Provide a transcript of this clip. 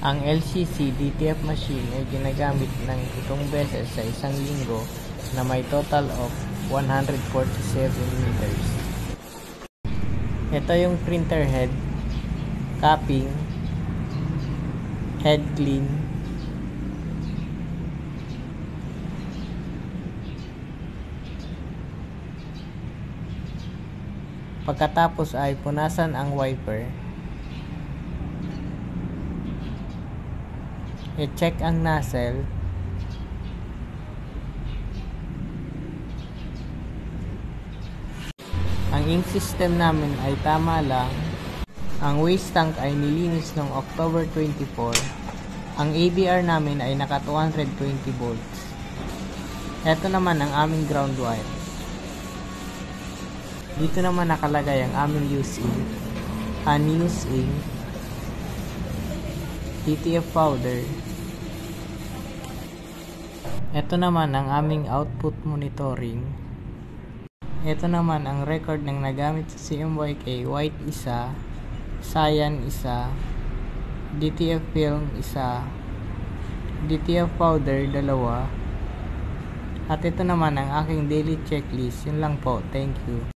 Ang LCC DTF machine ay ginagamit ng 7 beses sa isang linggo na may total of 147 meters. Ito yung printer head, capping, head clean, pagkatapos ay punasan ang wiper, i-check ang nozzle, ang ink system namin ay tama lang, ang waste tank ay nilinis noong October 24, ang ABR namin ay naka 220 volts. Ito naman ang aming ground wire. Dito naman nakalagay ang aming use ink, unused ink, DTF powder. Ito naman ang aming output monitoring. Ito naman ang record ng nagamit sa CMYK, white isa, cyan isa, DTF film isa, DTF powder dalawa, at ito naman ang aking daily checklist. Yun lang po, thank you.